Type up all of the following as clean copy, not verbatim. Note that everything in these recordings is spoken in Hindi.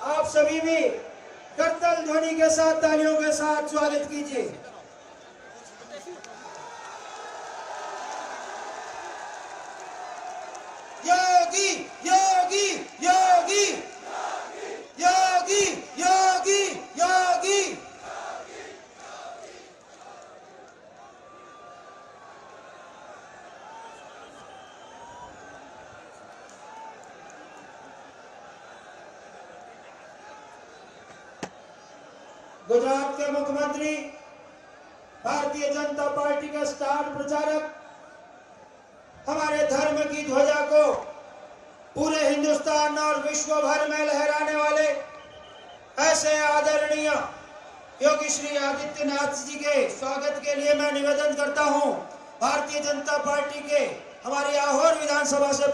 आप सभी भी करतल ध्वनि के साथ तालियों के साथ स्वागत कीजिए। योगी योगी योगी योगी योगी योगी। गुजरात के मुख्यमंत्री, भारतीय जनता पार्टी के स्टार प्रचारक, हमारे धर्म की ध्वजा को पूरे हिंदुस्तान और विश्व भर में लहराने वाले ऐसे आदरणीय योगी श्री आदित्यनाथ जी के स्वागत के लिए मैं निवेदन करता हूं, भारतीय जनता पार्टी के हमारी आहोर विधानसभा से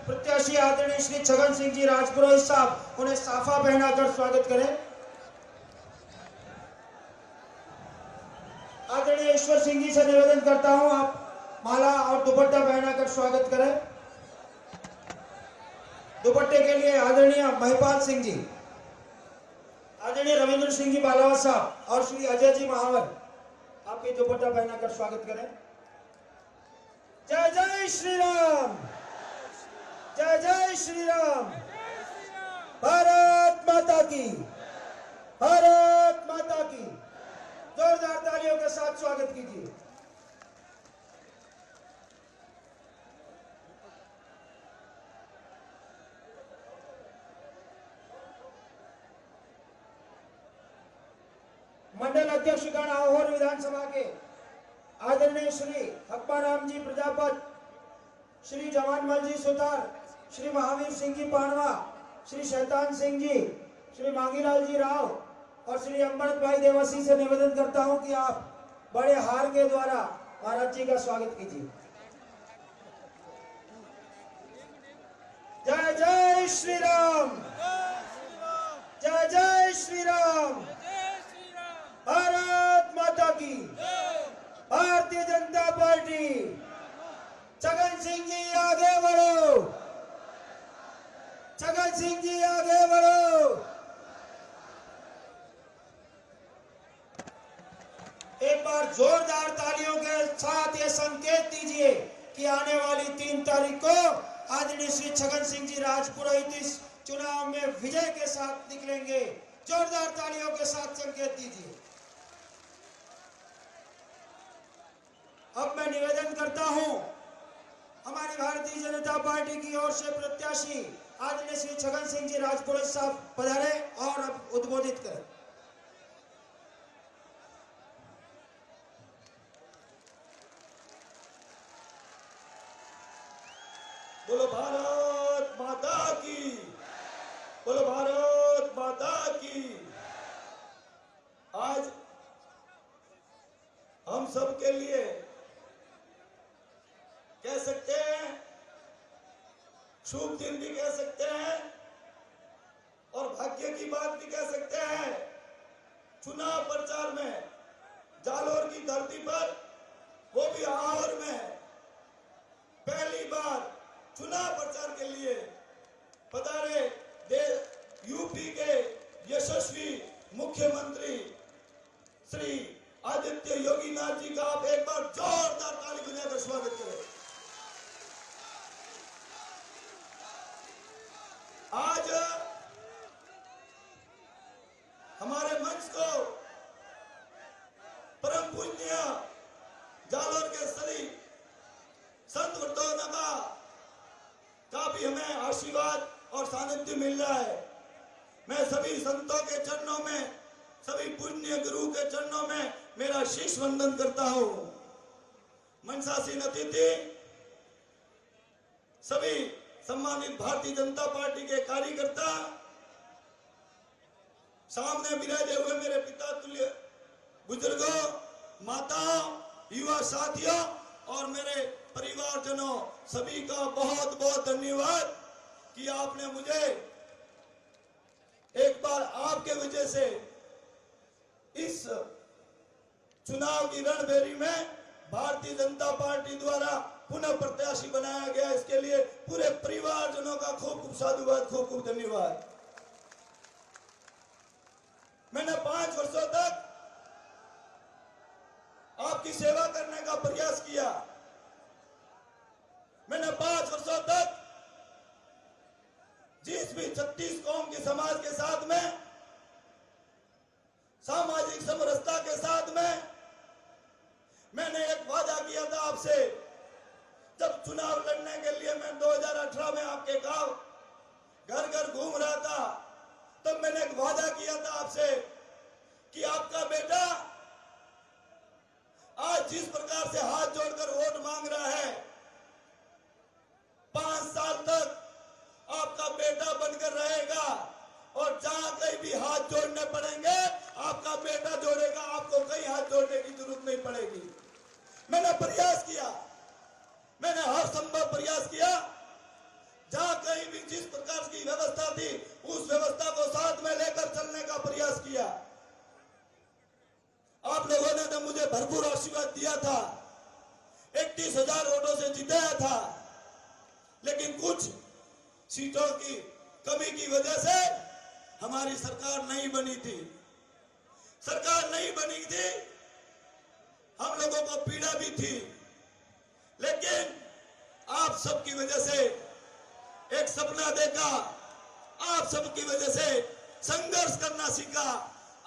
प्रत्याशी आदरणीय श्री छगन सिंह जी राजपुरोहित साहब, उन्हें साफा पहनाकर स्वागत करें। आदरणीय ईश्वर सिंह जी से निवेदन करता हूं, आप माला और दुपट्टा पहनाकर स्वागत करें। दुपट्टे के लिए आदरणीय महिपाल सिंह जी, आदरणीय रविंद्र सिंह जी बालावत साहब और श्री अजय जी महावर, आप ये दुपट्टा पहनाकर स्वागत करें। जय जय श्री राम, जय जय श्री राम। भारत माता की, भारत माता की। जोरदार तालियों के साथ स्वागत कीजिए। मंडल अध्यक्षगण आहोर विधानसभा के आदरणीय श्री अक्बाराम जी प्रजापत, श्री जवानमल जी सुतार, श्री महावीर सिंह जी पानवा, श्री शैतान सिंह जी, श्री मांगीलाल जी राव और श्री अमृत भाई देवासी से निवेदन करता हूं कि आप बड़े हार के द्वारा महाराज जी का स्वागत कीजिए। जय जय श्री राम, जय जय श्री राम। भारत माता की, भारतीय जनता पार्टी। छगन सिंह जी आगे बढ़ो, छगन सिंह जी आगे बढ़ो। एक बार जोरदार तालियों के साथ ये संकेत दीजिए कि आने वाली 3 तारीख को आदरणीय श्री छगन सिंह जी राजपुरोहित इस चुनाव में विजय के साथ निकलेंगे। जोरदार तालियों के साथ संकेत दीजिए। अब मैं निवेदन करता हूं, हमारी भारतीय जनता पार्टी की ओर से प्रत्याशी आदरणीय श्री छगन सिंह जी राजपुरोहित साहब पधारे और अब उद्बोधित करें। बोलो भारत माता की, बोलो भारत माता की। आज हम सब के लिए कह सकते हैं, शुभ दिन भी कह सकते हैं और भाग्य की बात भी कह सकते हैं। चुनाव प्रचार में जालोर की धरती पर, वो भी आहोर में पहली बार चुनाव प्रचार के लिए पधारे यूपी के यशस्वी मुख्यमंत्री श्री आदित्य योगी नाथ जी का आप एक बार जोरदार ताली बजाकर स्वागत करें। आज हमारे मंच को परम पूज्य जालोर के सभी संत वृंदों का भी हमें आशीर्वाद और सानिध्य मिल रहा है। मैं सभी संतों के चरणों में, सभी पुण्य गुरु के चरणों में मेरा शीश वंदन करता हूं। मनसासीन अतिथि, सभी सम्मानित भारतीय जनता पार्टी के कार्यकर्ता, सामने विराजे हुए मेरे पिता तुल्य बुजुर्गों, माताओं, युवा साथियों और मेरे परिवारजनों, सभी का बहुत बहुत धन्यवाद कि आपने मुझे एक बार आपके वजह से इस चुनाव की रणभेरी में भारतीय जनता पार्टी द्वारा पुनः प्रत्याशी बनाया गया। इसके लिए पूरे परिवारजनों का खूब खूब साधुवाद, खूब खूब धन्यवाद। मैंने 5 वर्षों तक आपकी सेवा करने का प्रयास किया। मैंने 5 वर्षों तक जिस भी 36 कौम के समाज के साथ में, सामाजिक समरसता के साथ में, मैंने एक वादा किया था आपसे। जब चुनाव लड़ने के लिए मैं 2018 में आपके गांव घर घर घूम रहा था, तब मैंने एक वादा किया था आपसे कि आपका बेटा आज जिस प्रकार से हाथ जोड़कर वोट मांग रहा है, 5 साल तक आपका बेटा बनकर रहेगा और जहां कहीं भी हाथ जोड़ने पड़ेंगे आपका बेटा जोड़ेगा, आपको कहीं हाथ जोड़ने की जरूरत नहीं पड़ेगी। मैंने प्रयास किया, मैंने हर संभव प्रयास किया, जहां कहीं भी जिस प्रकार की व्यवस्था थी उस व्यवस्था को साथ में लेकर चलने का प्रयास किया। आप लोगों ने तो मुझे भरपूर आशीर्वाद दिया था, 31,000 वोटों से जिताया था, लेकिन कुछ सीटों की कमी की वजह से हमारी सरकार नहीं बनी थी। सरकार नहीं बनी थी, हम लोगों को पीड़ा भी थी, लेकिन आप सबकी वजह से एक सपना देखा, आप सबकी वजह से संघर्ष करना सीखा।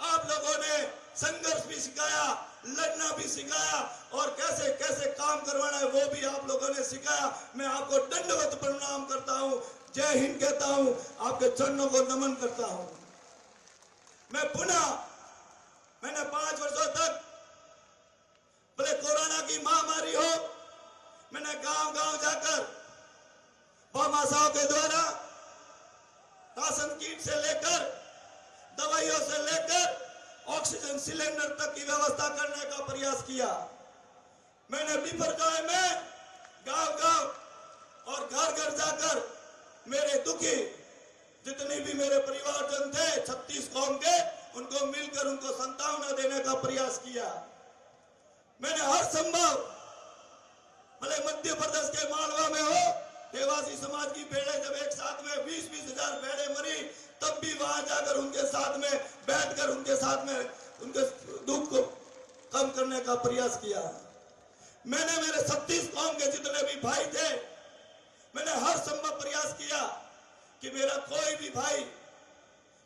आप लोगों ने संघर्ष भी सिखाया, लड़ना भी सिखाया और कैसे कैसे काम करवाना है वो भी आप लोगों ने सिखाया। मैं आपको दंडवत प्रणाम करता हूं, जय हिंद कहता हूं, आपके चरणों को नमन करता हूं। मैं मैंने 5 वर्षों तक, भले कोरोना की महामारी हो, मैंने गांव गांव जाकर भामाशाह के द्वारा राशन किट से लेकर दवाइयों से लेकर ऑक्सीजन सिलेंडर तक की व्यवस्था करने का प्रयास किया। मैंने बिफरगांव में गांव गांव और घर घर जाकर मेरे दुखी जितने भी मेरे परिवारजन थे 36 कौम के, उनको मिलकर उनको सांत्वना देने का प्रयास किया। मैंने हर संभव, भले मध्य प्रदेश के मालवा में हो, देवासी समाज की भेड़ें जब एक साथ में 20-20 हजार भेड़ें मरी, तब भी वहां जाकर उनके साथ में बैठकर उनके साथ में उनके दुख को कम करने का प्रयास किया। मैंने मेरे 36 कौम के जितने भी भाई थे, मैंने हर संभव प्रयास किया कि मेरा कोई भी भाई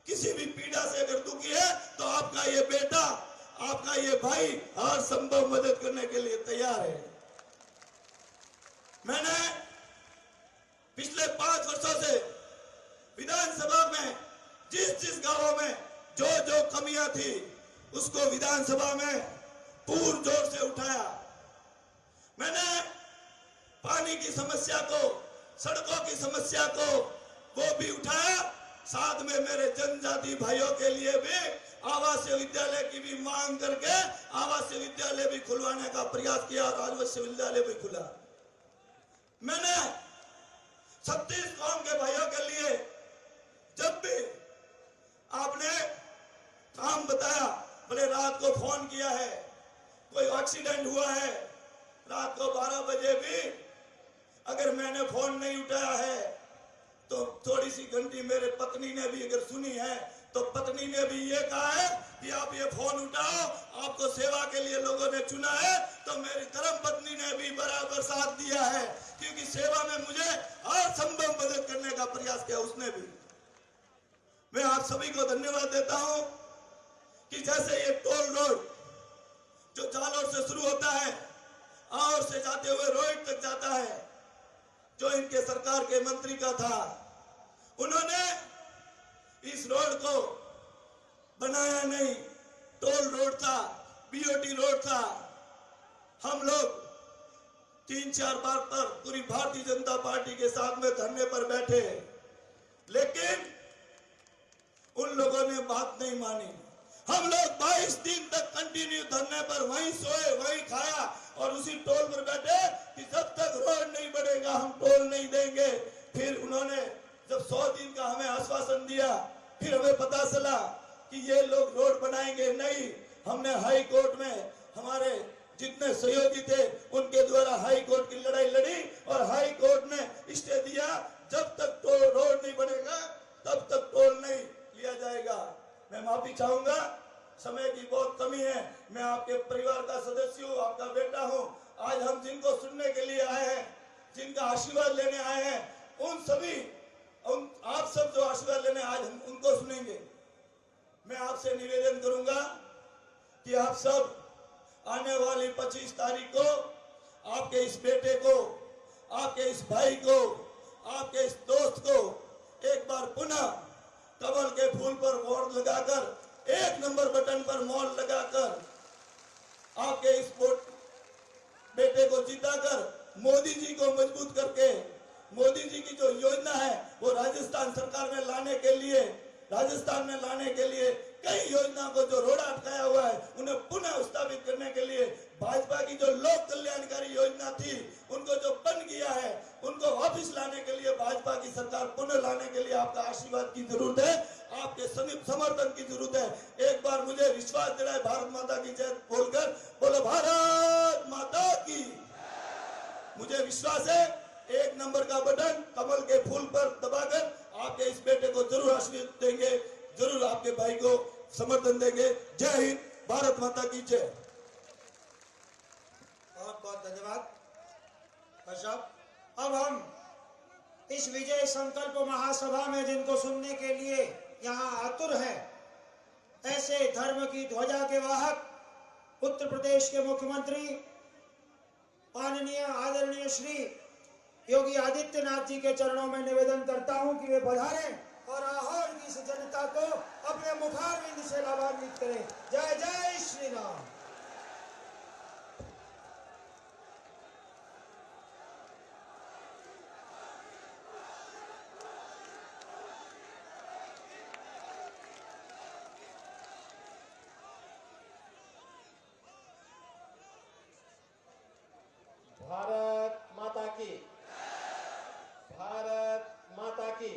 किसी भी पीड़ा से अगर दुखी है तो आपका ये बेटा, आपका ये भाई हर संभव मदद करने के लिए तैयार है। मैंने पिछले 5 वर्षों से विधानसभा में जिस गांवों में जो कमियां थी उसको विधानसभा में पूर्ण जोर से उठाया। मैंने पानी की समस्या को, सड़कों की समस्या को वो भी उठाया, साथ में मेरे जनजाति भाइयों के लिए भी आवासीय विद्यालय की भी मांग करके आवासीय विद्यालय भी खुलवाने का प्रयास किया और आवासीय विद्यालय भी खुला। मैंने 36 कौम के भाइयों के लिए जब भी आपने काम बताया, बोले रात को फोन किया है, कोई एक्सीडेंट हुआ है, रात को 12 बजे भी अगर मैंने फोन नहीं उठाया है तो थोड़ी सी घंटी मेरे पत्नी ने भी अगर सुनी है तो पत्नी ने भी ये कहा है कि आप ये फोन उठाओ, आपको सेवा के लिए लोगों ने चुना है। तो मेरी धर्म पत्नी ने भी बराबर साथ दिया है, क्योंकि सेवा में मुझे हर संभव मदद करने का प्रयास किया उसने भी। मैं आप सभी को धन्यवाद देता हूं कि जैसे ये टोल रोड जो जालोर से शुरू होता है और से जाते हुए रोहित तक जाता है, जो इनके सरकार के मंत्री का था, उन्होंने इस रोड को बनाया नहीं, टोल रोड था, बीओटी रोड था। हम लोग 3-4 बार पर पूरी भारतीय जनता पार्टी के साथ में धरने पर बैठे, लेकिन उन लोगों ने बात नहीं मानी। हम लोग 22 दिन तक कंटिन्यू धरने पर वहीं सोए, वहीं खाया और उसी टोल पर बैठे कि जब तक रोड नहीं बढ़ेगा हम टोल नहीं देंगे। फिर उन्होंने जब 100 दिन का हमें आश्वासन दिया, फिर हमें पता चला कि ये लोग रोड बनाएंगे नहीं। हमने हाई कोर्ट में हमारे जितने सहयोगी थे उनके द्वारा हाई कोर्ट की लड़ाई लड़ी और हाई कोर्ट ने स्टे दिया, जब तक टोल रोड नहीं बनेगा तब तक टोल नहीं लिया जाएगा। मैं माफी चाहूंगा, समय की बहुत कमी है। मैं आपके परिवार का सदस्य हूँ, आपका बेटा हूँ। आज हम जिनको सुनने के लिए आए हैं, जिनका आशीर्वाद लेने आए हैं, आप सब जो आशीर्वाद लेने आज हम उनको सुनेंगे। मैं आपसे निवेदन करूंगा कि आप सब आने वाली 25 तारीख को आपके इस बेटे को, आपके इस भाई को, आपके इस दोस्त को एक बार पुनः कमल के फूल पर मोहर लगाकर, 1 नंबर बटन पर मोहर लगाकर आपके इस बेटे को जिताकर मोदी जी को मजबूत करके, मोदी जी की जो योजना है वो राजस्थान सरकार में लाने के लिए, राजस्थान में लाने के लिए कई योजना को जो रोड़ा अटकाया हुआ है उन्हें पुनः स्थापित करने के लिए, भाजपा की जो लोक कल्याणकारी योजना थी उनको जो बंद किया है उनको वापस लाने के लिए, भाजपा की सरकार पुनः लाने के लिए आपका आशीर्वाद की जरूरत है, आपके समर्थन की जरूरत है। एक बार मुझे विश्वास दिलाए भारत माता की जय बोलकर, बोलो भारत माता की। मुझे विश्वास है 1 नंबर का बटन कमल के फूल पर दबाकर आपके इस बेटे को जरूर आशीर्वाद देंगे, जरूर आपके भाई को समर्थन देंगे। जय हिंद, भारत माता की जय। बहुत बहुत धन्यवाद भाई साहब। अब हम इस विजय संकल्प महासभा में जिनको सुनने के लिए यहाँ आतुर हैं, ऐसे धर्म की ध्वजा के वाहक उत्तर प्रदेश के मुख्यमंत्री माननीय आदरणीय श्री योगी आदित्यनाथ जी के चरणों में निवेदन करता हूं कि वे पधारें और आहोर की इस जनता को अपने मुखारविंद से लाभान्वित करें। जय जय श्री राम। भारत माता की, भारत माता की,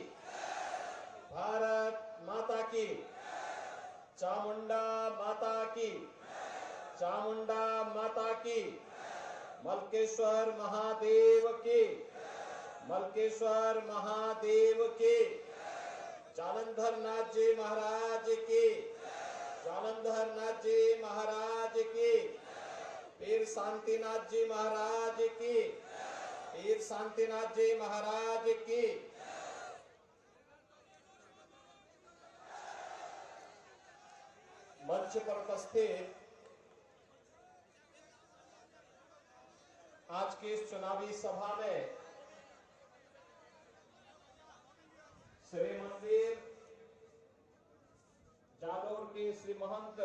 भारत माता की, चामुंडा माता की, चामुंडा माता की, मलकेश्वर महादेव की, मलकेश्वर महादेव की, जालंधर नाथ जी महाराज की, जालंधर नाथ जी महाराज की, पीर शांतिनाथ जी महाराज की, पीर शांतिनाथ जी महाराज की। मंच पर उपस्थित आज की इस चुनावी सभा में श्री मंदिर जालोर के श्री महंत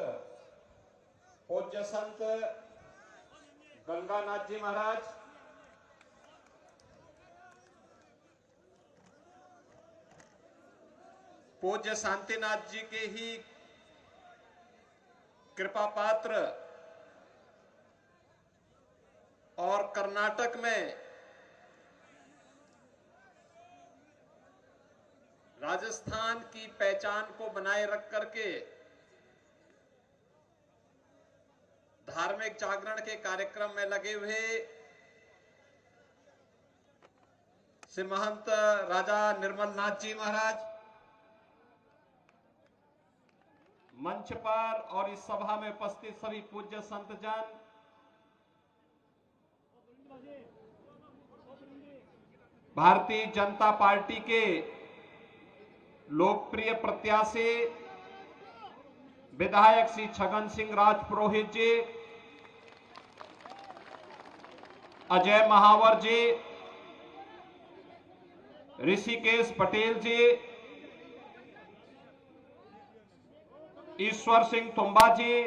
पूज्य संत गंगानाथ जी महाराज, पूज्य शांतिनाथ जी के ही कृपा पात्र और कर्नाटक में राजस्थान की पहचान को बनाए रख करके धार्मिक जागरण के कार्यक्रम में लगे हुए श्री महंत राजा निर्मल नाथ जी महाराज, मंच पर और इस सभा में उपस्थित सभी पूज्य संत जन, भारतीय जनता पार्टी के लोकप्रिय प्रत्याशी विधायक श्री छगन सिंह राजपुरोहित जी, अजय महावर जी, ऋषिकेश पटेल जी, ईश्वर सिंह तुम्बा जी,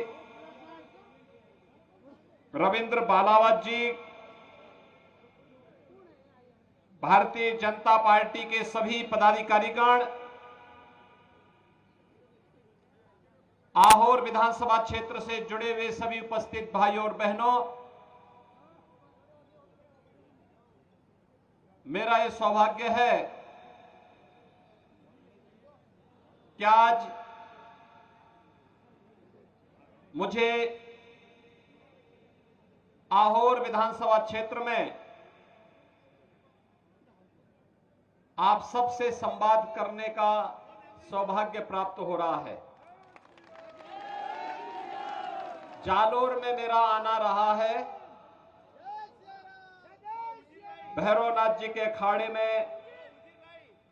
रविंद्र बालावत जी, भारतीय जनता पार्टी के सभी पदाधिकारीगण, आहोर विधानसभा क्षेत्र से जुड़े हुए सभी उपस्थित भाइयों और बहनों, मेरा यह सौभाग्य है कि आज मुझे आहोर विधानसभा क्षेत्र में आप सबसे संवाद करने का सौभाग्य प्राप्त हो रहा है। जालोर में मेरा आना रहा है। भैरवनाथ जी के अखाड़े में,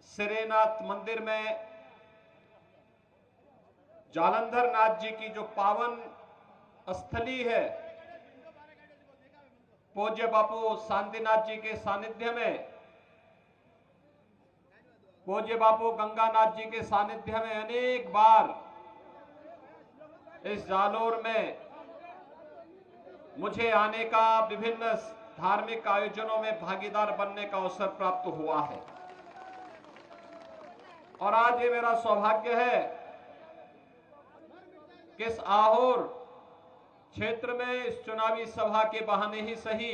सिरेनाथ मंदिर में, जालंधर नाथ जी की जो पावन स्थली है, पूज्य बापू शांतिनाथ जी के सानिध्य में, पूज्य बापू गंगानाथ जी के सानिध्य में अनेक बार इस जालोर में मुझे आने का, विभिन्न धार्मिक आयोजनों में भागीदार बनने का अवसर प्राप्त हुआ है। और आज ये मेरा सौभाग्य है कि इस आहोर क्षेत्र में इस चुनावी सभा के बहाने ही सही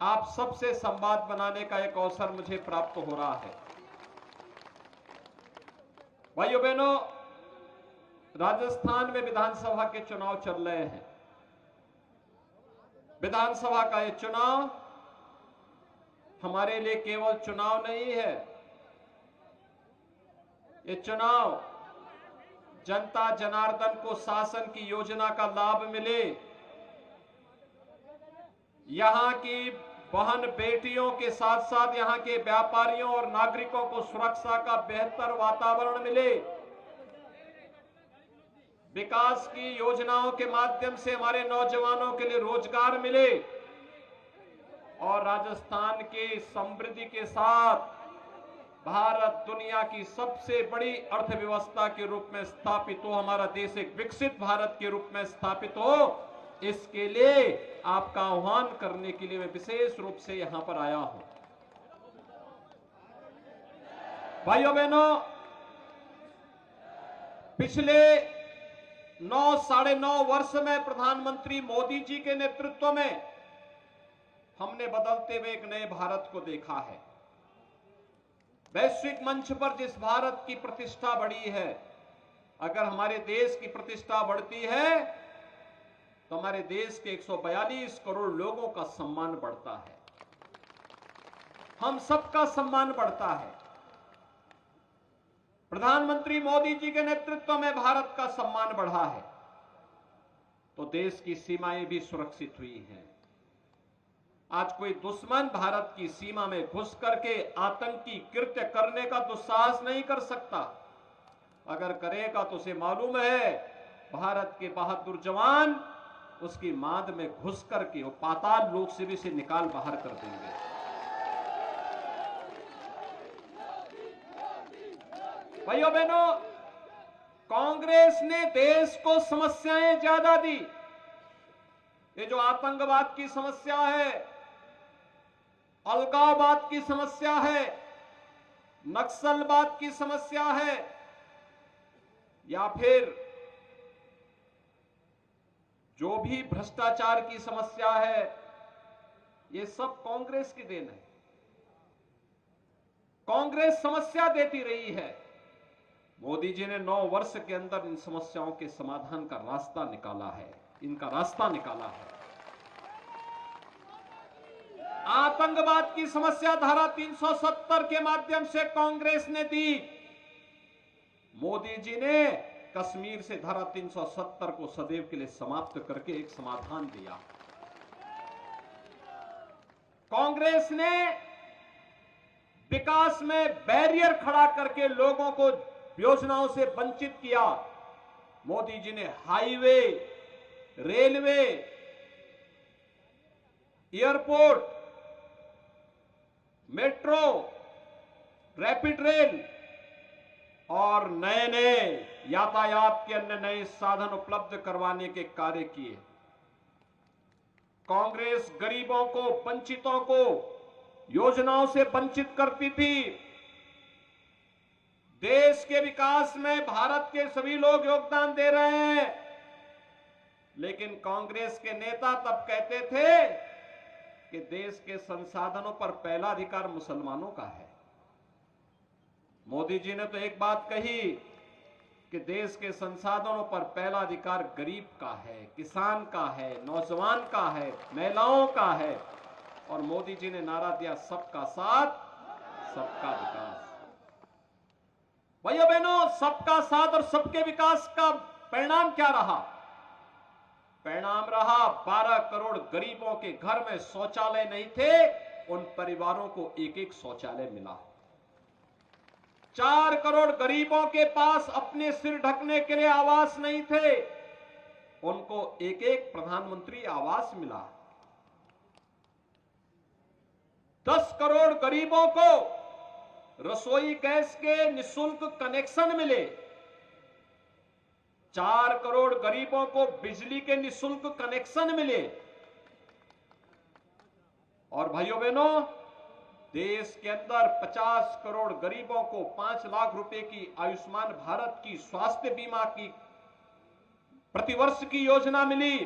आप सबसे संवाद बनाने का एक अवसर मुझे प्राप्त हो रहा है। भाइयों बहनों, राजस्थान में विधानसभा के चुनाव चल रहे हैं। विधानसभा का ये चुनाव हमारे लिए केवल चुनाव नहीं है, ये चुनाव जनता जनार्दन को शासन की योजना का लाभ मिले, यहां की बहन बेटियों के साथ साथ यहां के व्यापारियों और नागरिकों को सुरक्षा का बेहतर वातावरण मिले, विकास की योजनाओं के माध्यम से हमारे नौजवानों के लिए रोजगार मिले और राजस्थान की समृद्धि के साथ भारत दुनिया की सबसे बड़ी अर्थव्यवस्था के रूप में स्थापित हो, हमारा देश एक विकसित भारत के रूप में स्थापित हो, इसके लिए आपका आह्वान करने के लिए मैं विशेष रूप से यहां पर आया हूं। भाइयों बहनों, पिछले 9-9.5 वर्ष में प्रधानमंत्री मोदी जी के नेतृत्व में हमने बदलते हुए एक नए भारत को देखा है। वैश्विक मंच पर जिस भारत की प्रतिष्ठा बढ़ी है, अगर हमारे देश की प्रतिष्ठा बढ़ती है तो हमारे देश के 142 करोड़ लोगों का सम्मान बढ़ता है, हम सबका सम्मान बढ़ता है। प्रधानमंत्री मोदी जी के नेतृत्व में भारत का सम्मान बढ़ा है तो देश की सीमाएं भी सुरक्षित हुई हैं। आज कोई दुश्मन भारत की सीमा में घुस करके आतंकी कृत्य करने का दुस्साहस नहीं कर सकता। अगर करेगा तो उसे मालूम है भारत के बहादुर जवान उसकी मांद में घुस करके वो पाताल लोक से भी इसे निकाल बाहर कर देंगे। भाइयों बहनों, कांग्रेस ने देश को समस्याएं ज्यादा दी। ये जो आतंकवाद की समस्या है, अलगाववाद की समस्या है, नक्सलवाद की समस्या है, या फिर जो भी भ्रष्टाचार की समस्या है, ये सब कांग्रेस की देन है। कांग्रेस समस्या देती रही है। मोदी जी ने 9 वर्ष के अंदर इन समस्याओं के समाधान का रास्ता निकाला है, इनका रास्ता निकाला है। आतंकवाद की समस्या धारा 370 के माध्यम से कांग्रेस ने दी। मोदी जी ने कश्मीर से धारा 370 को सदैव के लिए समाप्त करके एक समाधान दिया। कांग्रेस ने विकास में बैरियर खड़ा करके लोगों को योजनाओं से वंचित किया। मोदी जी ने highway, railway, airport, metro, rapid rail और नए नए यातायात के अन्य नए साधन उपलब्ध करवाने के कार्य किए। कांग्रेस गरीबों को, वंचितों को योजनाओं से वंचित करती थी। देश के विकास में भारत के सभी लोग योगदान दे रहे हैं, लेकिन कांग्रेस के नेता तब कहते थे कि देश के संसाधनों पर पहला अधिकार मुसलमानों का है। मोदी जी ने तो एक बात कही कि देश के संसाधनों पर पहला अधिकार गरीब का है, किसान का है, नौजवान का है, महिलाओं का है, और मोदी जी ने नारा दिया सबका साथ, सबका विकास। भैया बहनों, सबका साथ और सबके विकास का परिणाम क्या रहा? परिणाम रहा 12 करोड़ गरीबों के घर में शौचालय नहीं थे, उन परिवारों को एक एक शौचालय मिला। 4 करोड़ गरीबों के पास अपने सिर ढकने के लिए आवास नहीं थे, उनको एक एक प्रधानमंत्री आवास मिला। 10 करोड़ गरीबों को रसोई गैस के निःशुल्क कनेक्शन मिले। 4 करोड़ गरीबों को बिजली के निःशुल्क कनेक्शन मिले। और भाइयों बहनों, देश के अंदर 50 करोड़ गरीबों को 5 लाख रुपए की आयुष्मान भारत की स्वास्थ्य बीमा की प्रतिवर्ष की योजना मिली।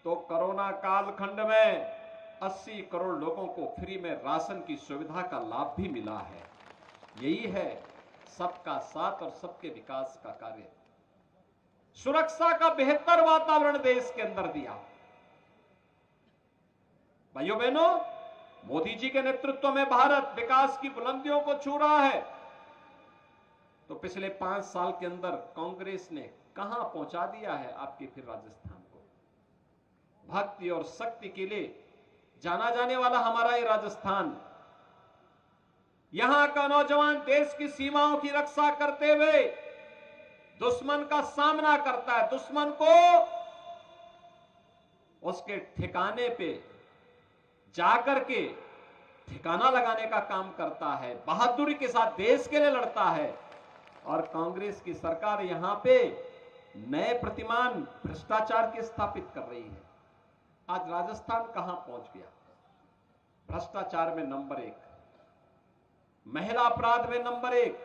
तो कोरोना कालखंड में 80 करोड़ लोगों को फ्री में राशन की सुविधा का लाभ भी मिला है। यही है सबका साथ और सबके विकास का कार्य। सुरक्षा का बेहतर वातावरण देश के अंदर दिया। भाइयों बहनों, मोदी जी के नेतृत्व में भारत विकास की बुलंदियों को छू रहा है। तो पिछले 5 साल के अंदर कांग्रेस ने कहां पहुंचा दिया है आपके फिर राजस्थान को। भक्ति और शक्ति के लिए जाना जाने वाला हमारा ये राजस्थान, यहां का नौजवान देश की सीमाओं की रक्षा करते हुए दुश्मन का सामना करता है, दुश्मन को उसके ठिकाने पे जाकर के ठिकाना लगाने का काम करता है, बहादुरी के साथ देश के लिए लड़ता है। और कांग्रेस की सरकार यहां पे नए प्रतिमान भ्रष्टाचार के स्थापित कर रही है। आज राजस्थान कहां पहुंच गया? भ्रष्टाचार में नंबर 1, महिला अपराध में नंबर 1,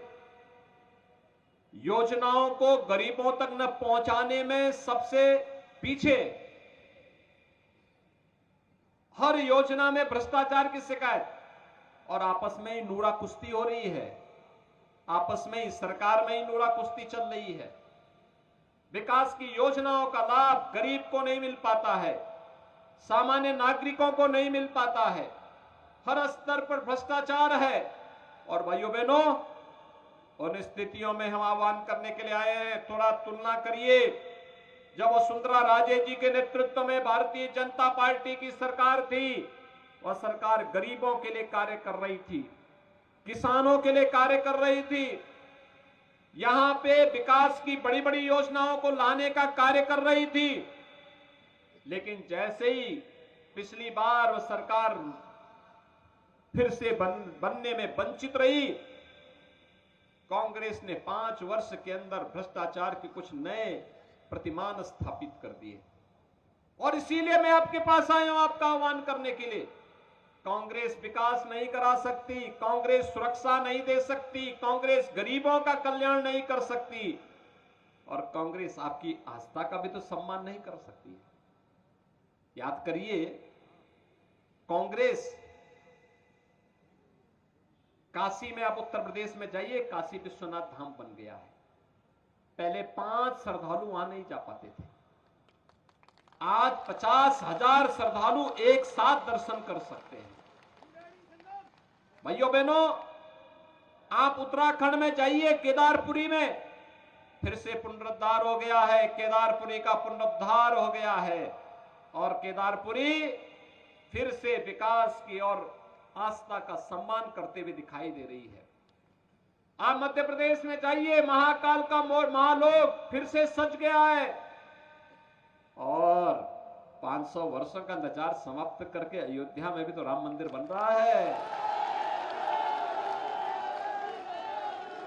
योजनाओं को गरीबों तक न पहुंचाने में सबसे पीछे। हर योजना में भ्रष्टाचार की शिकायत, और आपस में ही नूरा कुश्ती हो रही है, आपस में ही सरकार में ही नूरा कुश्ती चल रही है। विकास की योजनाओं का लाभ गरीब को नहीं मिल पाता है, सामान्य नागरिकों को नहीं मिल पाता है, हर स्तर पर भ्रष्टाचार है। और भाइयों बहनों, उन स्थितियों में हम आह्वान करने के लिए आए हैं, थोड़ा तुलना करिए। जब वसुंधरा राजे जी के नेतृत्व में भारतीय जनता पार्टी की सरकार थी, वह सरकार गरीबों के लिए कार्य कर रही थी, किसानों के लिए कार्य कर रही थी, यहां पे विकास की बड़ी बड़ी योजनाओं को लाने का कार्य कर रही थी। लेकिन जैसे ही पिछली बार वह सरकार फिर से बनने में वंचित रही, कांग्रेस ने 5 वर्ष के अंदर भ्रष्टाचार के कुछ नए प्रतिमान स्थापित कर दिए। और इसीलिए मैं आपके पास आया हूं आपका आह्वान करने के लिए। कांग्रेस विकास नहीं करा सकती, कांग्रेस सुरक्षा नहीं दे सकती, कांग्रेस गरीबों का कल्याण नहीं कर सकती, और कांग्रेस आपकी आस्था का भी तो सम्मान नहीं कर सकती। याद करिए, कांग्रेस काशी में, आप उत्तर प्रदेश में जाइए, काशी विश्वनाथ धाम बन गया है। पहले 5 श्रद्धालु वहां नहीं जा पाते थे, आज 50,000 श्रद्धालु एक साथ दर्शन कर सकते हैं। भाइयों बहनों, आप उत्तराखंड में जाइए, केदारपुरी में फिर से पुनरुद्धार हो गया है, केदारपुरी का पुनरुद्धार हो गया है, और केदारपुरी फिर से विकास की और आस्था का सम्मान करते हुए दिखाई दे रही है। आप मध्य प्रदेश में जाइए, महाकाल का महालोक फिर से सज गया है, और 500 वर्षों का इंतजार समाप्त करके अयोध्या में भी तो राम मंदिर बन रहा है,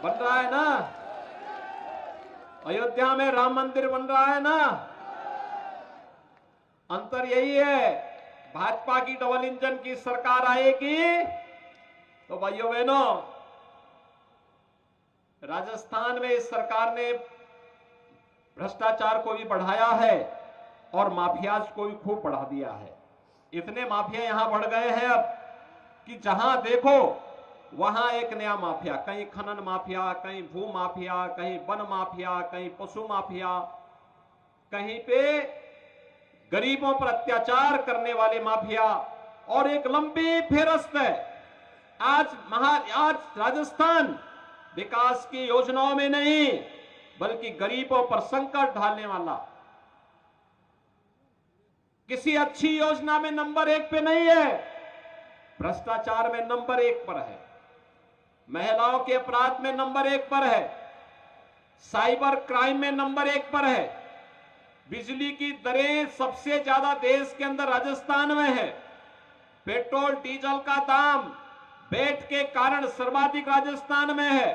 बन रहा है ना? अयोध्या में राम मंदिर बन रहा है ना? अंतर यही है, भाजपा की डबल इंजन की सरकार आएगी तो भाइयों बहनों, राजस्थान में इस सरकार ने भ्रष्टाचार को भी बढ़ाया है और माफियाज को भी खूब बढ़ा दिया है। इतने माफिया यहां बढ़ गए हैं अब कि जहां देखो वहां एक नया माफिया, कहीं खनन माफिया, कहीं भू माफिया, कहीं वन माफिया, कहीं पशु माफिया, कहीं पे गरीबों पर अत्याचार करने वाले माफिया, और एक लंबी फेरस्त है। आज राजस्थान विकास की योजनाओं में नहीं, बल्कि गरीबों पर संकट डालने वाला किसी अच्छी योजना में नंबर 1 पे नहीं है, भ्रष्टाचार में नंबर 1 पर है, महिलाओं के अपराध में नंबर 1 पर है, साइबर क्राइम में नंबर 1 पर है, बिजली की दरें सबसे ज्यादा देश के अंदर राजस्थान में है, पेट्रोल डीजल का दाम बेट के कारण सर्वाधिक राजस्थान में है,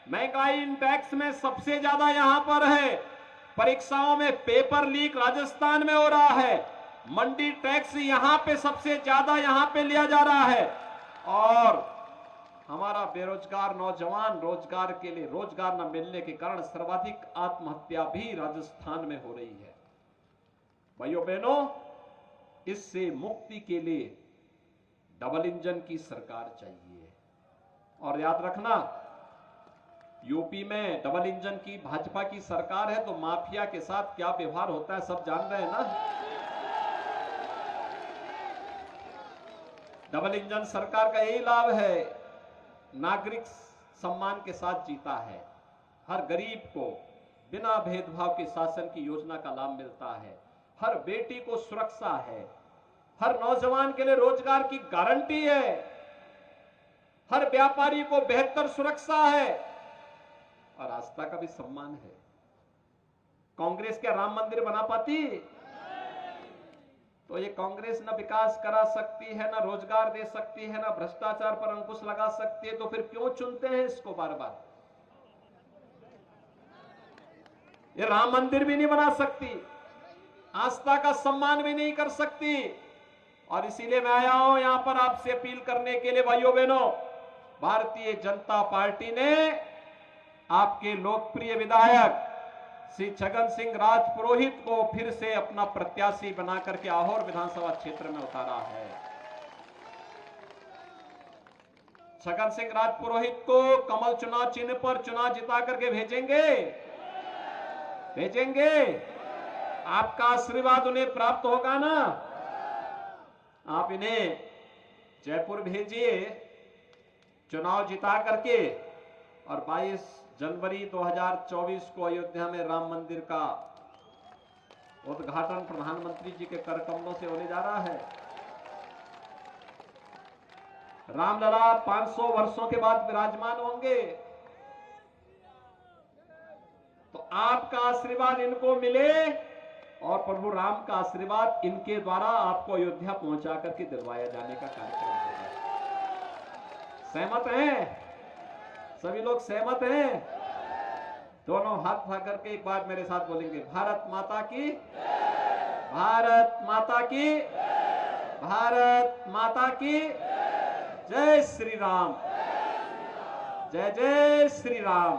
महंगाई इंडेक्स में सबसे ज्यादा यहां पर है, परीक्षाओं में पेपर लीक राजस्थान में हो रहा है, मंडी टैक्स यहां पे सबसे ज्यादा यहां पे लिया जा रहा है, और हमारा बेरोजगार नौजवान रोजगार के लिए रोजगार न मिलने के कारण सर्वाधिक आत्महत्या भी राजस्थान में हो रही है। भाइयों बहनों, इससे मुक्ति के लिए डबल इंजन की सरकार चाहिए। और याद रखना, यूपी में डबल इंजन की भाजपा की सरकार है तो माफिया के साथ क्या व्यवहार होता है सब जान रहे हैं ना। डबल इंजन सरकार का यही लाभ है, नागरिक सम्मान के साथ जीता है, हर गरीब को बिना भेदभाव के शासन की योजना का लाभ मिलता है, हर बेटी को सुरक्षा है, हर नौजवान के लिए रोजगार की गारंटी है, हर व्यापारी को बेहतर सुरक्षा है और आस्था का भी सम्मान है। कांग्रेस क्या राम मंदिर बना पाती? तो ये कांग्रेस न विकास करा सकती है, न रोजगार दे सकती है, न भ्रष्टाचार पर अंकुश लगा सकती है, तो फिर क्यों चुनते हैं इसको बार बार? ये राम मंदिर भी नहीं बना सकती, आस्था का सम्मान भी नहीं कर सकती, और इसीलिए मैं आया हूं यहां पर आपसे अपील करने के लिए। भाइयों बहनों, भारतीय जनता पार्टी ने आपके लोकप्रिय विधायक श्री छगन सिंह राजपुरोहित को फिर से अपना प्रत्याशी बना करके आहोर विधानसभा क्षेत्र में उतारा है। छगन सिंह राजपुरोहित को कमल चुनाव चिन्ह पर चुनाव जिता करके भेजेंगे। आपका आशीर्वाद उन्हें प्राप्त होगा ना। आप इन्हें जयपुर भेजिए चुनाव जिता करके, और 22 जनवरी 2024 को अयोध्या में राम मंदिर का उद्घाटन प्रधानमंत्री जी के कर कमलों से होने जा रहा है। रामलला 500 वर्षों के बाद विराजमान होंगे, तो आपका आशीर्वाद इनको मिले और प्रभु राम का आशीर्वाद इनके द्वारा आपको अयोध्या पहुंचा करके दिलवाया जाने का कार्यक्रम होगा। सहमत हैं? सभी लोग सहमत हैं? दोनों हाथ उठा करके एक बार मेरे साथ बोलेंगे, भारत माता की, भारत माता की, भारत माता की जय श्री राम, जय जय श्री राम।